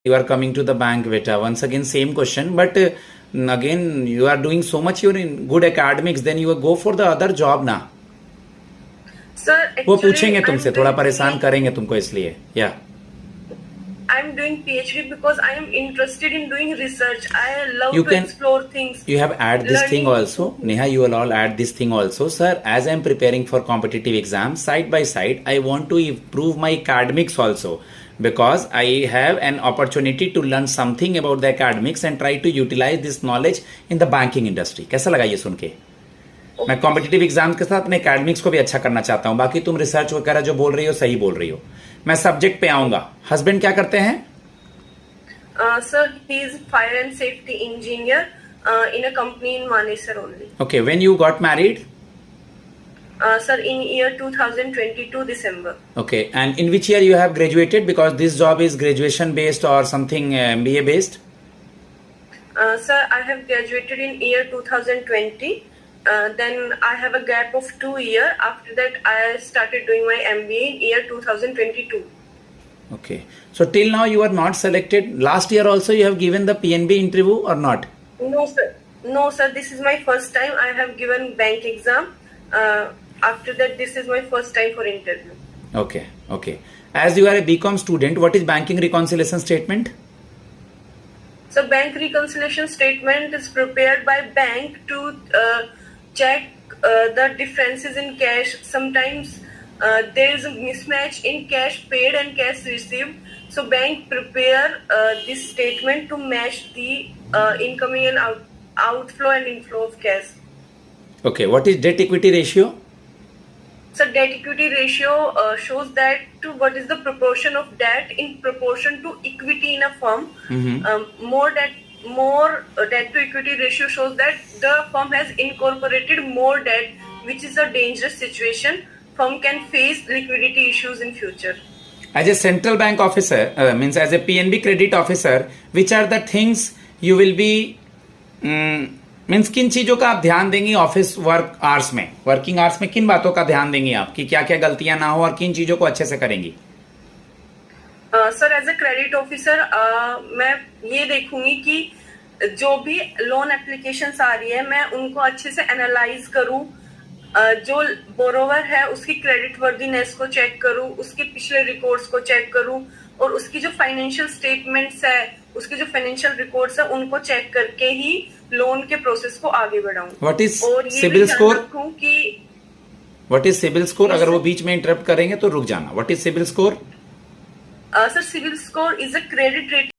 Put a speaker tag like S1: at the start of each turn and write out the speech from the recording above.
S1: You are coming to the bank, beta. Once again, same question, but again, you are doing so much. You're in good academics. Then you will go for the other job ना.
S2: Sir,
S1: वो
S2: actually,
S1: पूछेंगे तुमसे,
S2: I'm
S1: थोड़ा
S2: doing
S1: परेशान करेंगे तुमको इसलिए. Yeah.
S2: I'm doing PhD because I am interested in doing research. I love
S1: You
S2: to
S1: can-
S2: explore things.
S1: You have add this thing
S2: Learning
S1: also. Neha, you will all add this thing also. Sir, as I am preparing for competitive exams, side by side, I want to improve my academics also. Because I have an opportunity to learn something about the academics and try to utilize this knowledge in the banking industry. कैसा लगा ये सुन के? मैं competitive exam के साथ अपने academics को भी अच्छा करना चाहता हूं. बाकी तुम रिसर्च वगैरह जो बोल रही हो सही बोल रही हो. मैं सब्जेक्ट पे आऊंगा. हस्बैंड क्या करते हैं?
S2: Sir, he is fire and safety engineer in a company in Manesar only.
S1: Okay, when you got married?
S2: Sir, in year 2022 December.
S1: Okay, and in which year you have graduated? Because this job is graduation based or something MBA based?
S2: Sir, I have graduated in year 2020. Then I have a gap of 2 years. After that, I started doing my MBA in year 2022.
S1: Okay, so till now you are not selected. Last year also you have given the PNB interview or not?
S2: No, sir. No, sir. This is my first time I have given bank exam. After that, this is my first time for interview.
S1: Okay, okay. As you are a BCom student, what is banking reconciliation statement?
S2: So bank reconciliation statement is prepared by bank to check the differences in cash. Sometimes there is a mismatch in cash paid and cash received. So bank prepare this statement to match the incoming and outflow and inflow of cash.
S1: Okay, what is debt equity ratio?
S2: So debt equity ratio shows that to what is the proportion of debt in proportion to equity in a firm. More debt to equity ratio shows that the firm has incorporated more debt, which is a dangerous situation. Firm can face liquidity issues in future.
S1: As a central bank officer, means as a PNB credit officer, which are the things you will be means किन चीजों का आप ध्यान देंगी office work hours में, working hours में किन बातों का ध्यान देंगी आप कि क्या क्या गलतियां ना हो और किन चीजों को अच्छे से करेंगी?
S2: Sir, as a credit officer मैं ये देखूंगी कि जो भी लोन एप्लीकेशंस आ रही है मैं उनको अच्छे से एनालाइज करूं. जो बोरोवर है उसकी क्रेडिट वर्दीनेस को चेक करूं, उसके पिछले रिकॉर्ड्स को चेक करूं और उसकी जो फाइनेंशियल स्टेटमेंट्स है, उसके जो फाइनेंशियल रिकॉर्ड्स है उनको चेक करके ही लोन के प्रोसेस को आगे बढ़ाऊं.
S1: What is CIBIL score? What is CIBIL score? अगर वो बीच में इंटरप्ट करेंगे तो रुक जाना. What is CIBIL score?
S2: Sir, CIBIL score is a credit rating